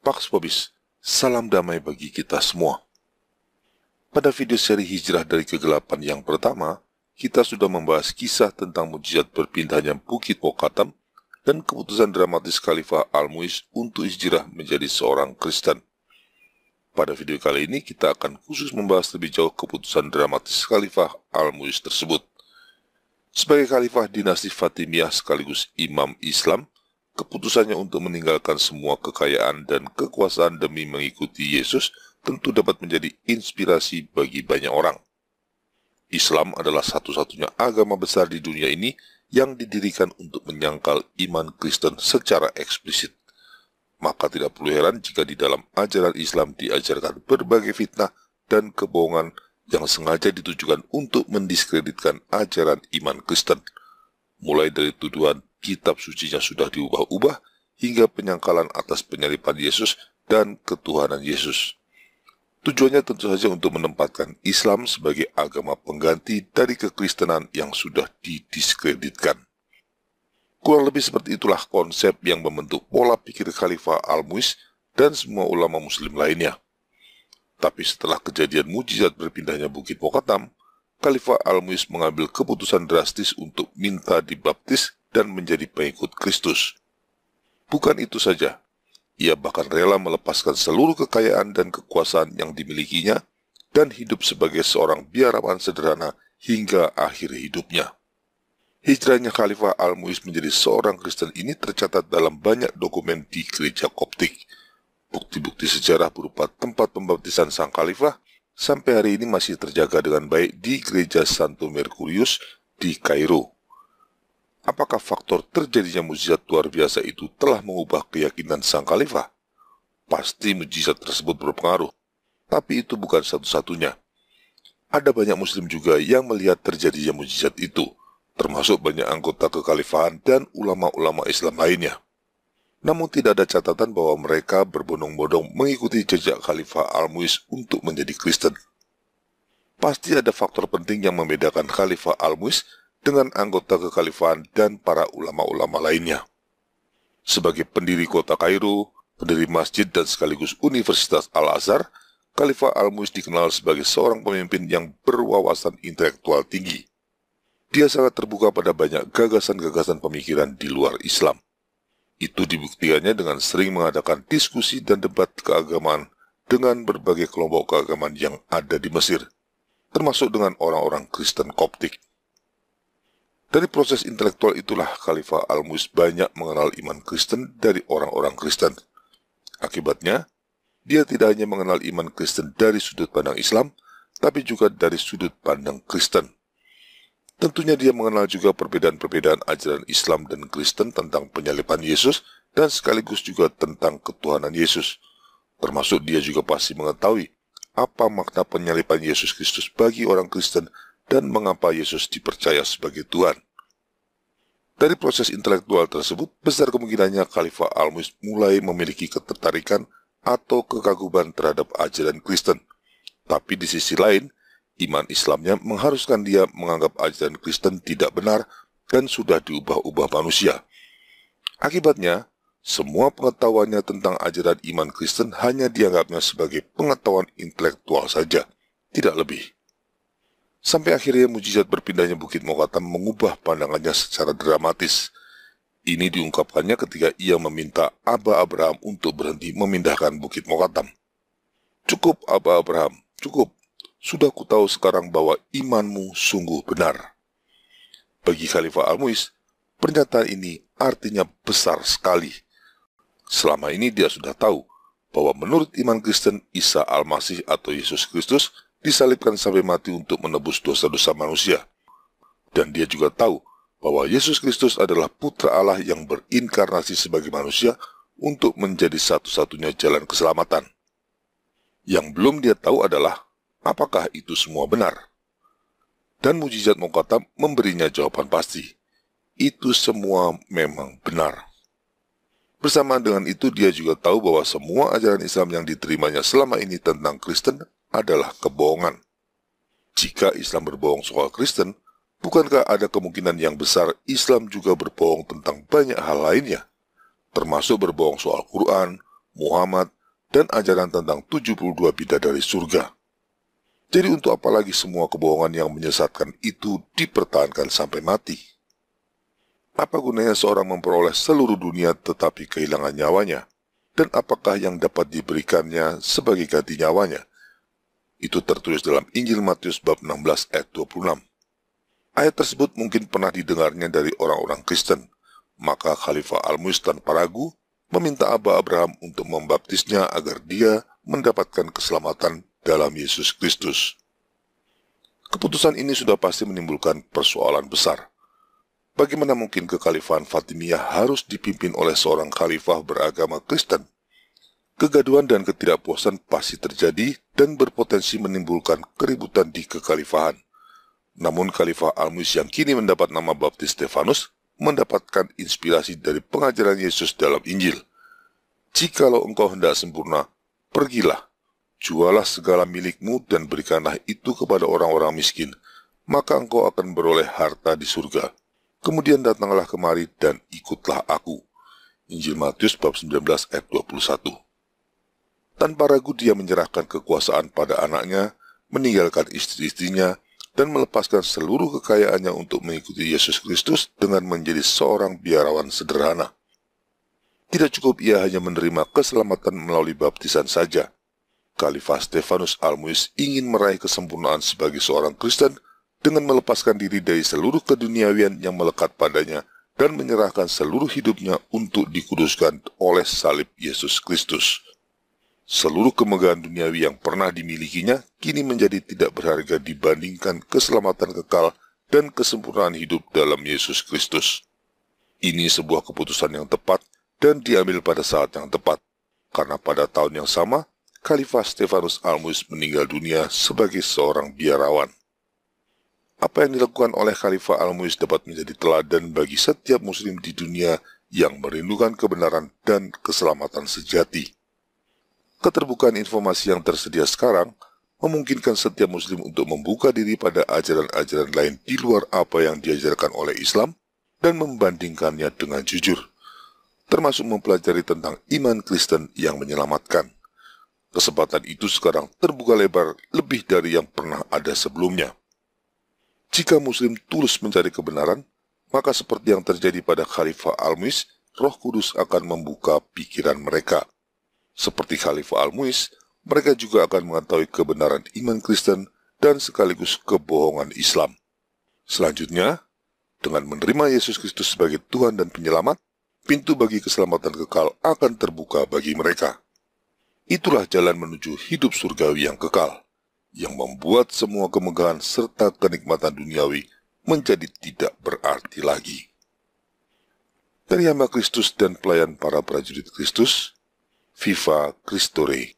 Pax Pobis, salam damai bagi kita semua. Pada video seri Hijrah dari Kegelapan yang pertama, kita sudah membahas kisah tentang mukjizat berpindahnya Bukit Pokatam dan keputusan dramatis Khalifah Al-Mu'iz untuk hijrah menjadi seorang Kristen. Pada video kali ini kita akan khusus membahas lebih jauh keputusan dramatis Khalifah Al-Mu'iz tersebut. Sebagai Khalifah dinasti Fatimiyah sekaligus Imam Islam, keputusannya untuk meninggalkan semua kekayaan dan kekuasaan demi mengikuti Yesus tentu dapat menjadi inspirasi bagi banyak orang. Islam adalah satu-satunya agama besar di dunia ini yang didirikan untuk menyangkal iman Kristen secara eksplisit. Maka tidak perlu heran jika di dalam ajaran Islam diajarkan berbagai fitnah dan kebohongan yang sengaja ditujukan untuk mendiskreditkan ajaran iman Kristen. Mulai dari tuduhan kitab sucinya sudah diubah-ubah hingga penyangkalan atas penyaliban Yesus dan ketuhanan Yesus. Tujuannya tentu saja untuk menempatkan Islam sebagai agama pengganti dari kekristenan yang sudah didiskreditkan. Kurang lebih seperti itulah konsep yang membentuk pola pikir Khalifah Al-Mu'iz dan semua ulama muslim lainnya. Tapi setelah kejadian mukjizat berpindahnya Bukit Pokatam, Khalifah Al-Mu'iz mengambil keputusan drastis untuk minta dibaptis dan menjadi pengikut Kristus. Bukan itu saja, ia bahkan rela melepaskan seluruh kekayaan dan kekuasaan yang dimilikinya dan hidup sebagai seorang biarawan sederhana hingga akhir hidupnya. Hijrahnya Khalifah Al-Mu'iz menjadi seorang Kristen ini tercatat dalam banyak dokumen di gereja Koptik. Bukti-bukti sejarah berupa tempat pembaptisan sang Khalifah sampai hari ini masih terjaga dengan baik di gereja Santo Merkurius di Kairo. Apakah faktor terjadinya mukjizat luar biasa itu telah mengubah keyakinan sang Khalifah? Pasti mukjizat tersebut berpengaruh, tapi itu bukan satu-satunya. Ada banyak muslim juga yang melihat terjadinya mukjizat itu, termasuk banyak anggota kekhalifahan dan ulama-ulama Islam lainnya. Namun tidak ada catatan bahwa mereka berbondong-bondong mengikuti jejak Khalifah Al-Mu'iz untuk menjadi Kristen. Pasti ada faktor penting yang membedakan Khalifah Al-Mu'iz dengan anggota kekhalifahan dan para ulama-ulama lainnya. Sebagai pendiri kota Kairo, pendiri masjid dan sekaligus Universitas Al-Azhar, Khalifah Al-Mu'iz dikenal sebagai seorang pemimpin yang berwawasan intelektual tinggi. Dia sangat terbuka pada banyak gagasan-gagasan pemikiran di luar Islam. Itu dibuktikannya dengan sering mengadakan diskusi dan debat keagamaan dengan berbagai kelompok keagamaan yang ada di Mesir, termasuk dengan orang-orang Kristen Koptik. Dari proses intelektual itulah Khalifah Al-Mu'iz banyak mengenal iman Kristen dari orang-orang Kristen. Akibatnya, dia tidak hanya mengenal iman Kristen dari sudut pandang Islam, tapi juga dari sudut pandang Kristen. Tentunya dia mengenal juga perbedaan-perbedaan ajaran Islam dan Kristen tentang penyaliban Yesus dan sekaligus juga tentang ketuhanan Yesus. Termasuk dia juga pasti mengetahui apa makna penyaliban Yesus Kristus bagi orang Kristen dan mengapa Yesus dipercaya sebagai Tuhan. Dari proses intelektual tersebut, besar kemungkinannya Khalifah Al-Mu'iz mulai memiliki ketertarikan atau kekaguman terhadap ajaran Kristen. Tapi di sisi lain, iman Islamnya mengharuskan dia menganggap ajaran Kristen tidak benar dan sudah diubah-ubah manusia. Akibatnya, semua pengetahuannya tentang ajaran iman Kristen hanya dianggapnya sebagai pengetahuan intelektual saja, tidak lebih. Sampai akhirnya mukjizat berpindahnya Bukit Pokatam mengubah pandangannya secara dramatis. Ini diungkapkannya ketika ia meminta Aba Abraham untuk berhenti memindahkan Bukit Pokatam. Cukup Aba Abraham, cukup. Sudah kutahu sekarang bahwa imanmu sungguh benar. Bagi Khalifah Al-Mu'iz, pernyataan ini artinya besar sekali. Selama ini dia sudah tahu bahwa menurut iman Kristen, Isa Al-Masih atau Yesus Kristus disalibkan sampai mati untuk menebus dosa-dosa manusia. Dan dia juga tahu bahwa Yesus Kristus adalah putra Allah yang berinkarnasi sebagai manusia untuk menjadi satu-satunya jalan keselamatan. Yang belum dia tahu adalah apakah itu semua benar. Dan mukjizat Pokatam memberinya jawaban pasti. Itu semua memang benar. Bersamaan dengan itu dia juga tahu bahwa semua ajaran Islam yang diterimanya selama ini tentang Kristen adalah kebohongan. Jika Islam berbohong soal Kristen, bukankah ada kemungkinan yang besar Islam juga berbohong tentang banyak hal lainnya, termasuk berbohong soal Quran, Muhammad, dan ajaran tentang 72 bidadari surga. Jadi untuk apa lagi semua kebohongan yang menyesatkan itu dipertahankan sampai mati? Apa gunanya seorang memperoleh seluruh dunia tetapi kehilangan nyawanya? Dan apakah yang dapat diberikannya sebagai ganti nyawanya? Itu tertulis dalam Injil Matius bab 16 ayat 26. Ayat tersebut mungkin pernah didengarnya dari orang-orang Kristen. Maka Khalifah Al-Mu'izz tanpa ragu meminta Aba Abraham untuk membaptisnya agar dia mendapatkan keselamatan dalam Yesus Kristus. Keputusan ini sudah pasti menimbulkan persoalan besar. Bagaimana mungkin kekhalifahan Fatimiyah harus dipimpin oleh seorang khalifah beragama Kristen? Kegaduhan dan ketidakpuasan pasti terjadi dan berpotensi menimbulkan keributan di kekhalifahan. Namun Khalifah Al-Mu'izz yang kini mendapat nama baptis Stefanus mendapatkan inspirasi dari pengajaran Yesus dalam Injil. Jikalau engkau hendak sempurna, pergilah, jualah segala milikmu dan berikanlah itu kepada orang-orang miskin, maka engkau akan beroleh harta di surga. Kemudian datanglah kemari dan ikutlah aku. Injil Matius bab 19 ayat 21. Tanpa ragu dia menyerahkan kekuasaan pada anaknya, meninggalkan istri-istrinya, dan melepaskan seluruh kekayaannya untuk mengikuti Yesus Kristus dengan menjadi seorang biarawan sederhana. Tidak cukup ia hanya menerima keselamatan melalui baptisan saja. Khalifah Stefanus Al-Mu'izz ingin meraih kesempurnaan sebagai seorang Kristen dengan melepaskan diri dari seluruh keduniawian yang melekat padanya dan menyerahkan seluruh hidupnya untuk dikuduskan oleh salib Yesus Kristus. Seluruh kemegahan duniawi yang pernah dimilikinya kini menjadi tidak berharga dibandingkan keselamatan kekal dan kesempurnaan hidup dalam Yesus Kristus. Ini sebuah keputusan yang tepat dan diambil pada saat yang tepat, karena pada tahun yang sama, Khalifah Stefanus Al-Mu'izz meninggal dunia sebagai seorang biarawan. Apa yang dilakukan oleh Khalifah Al-Mu'izz dapat menjadi teladan bagi setiap muslim di dunia yang merindukan kebenaran dan keselamatan sejati. Keterbukaan informasi yang tersedia sekarang memungkinkan setiap muslim untuk membuka diri pada ajaran-ajaran lain di luar apa yang diajarkan oleh Islam dan membandingkannya dengan jujur, termasuk mempelajari tentang iman Kristen yang menyelamatkan. Kesempatan itu sekarang terbuka lebar lebih dari yang pernah ada sebelumnya. Jika muslim tulus mencari kebenaran, maka seperti yang terjadi pada Khalifah Al-Mu'izz, Roh Kudus akan membuka pikiran mereka. Seperti Khalifah Al-Mu'izz, mereka juga akan mengetahui kebenaran iman Kristen dan sekaligus kebohongan Islam. Selanjutnya, dengan menerima Yesus Kristus sebagai Tuhan dan Penyelamat, pintu bagi keselamatan kekal akan terbuka bagi mereka. Itulah jalan menuju hidup surgawi yang kekal, yang membuat semua kemegahan serta kenikmatan duniawi menjadi tidak berarti lagi. Dari hamba Kristus dan pelayan para prajurit Kristus, Viva Christore.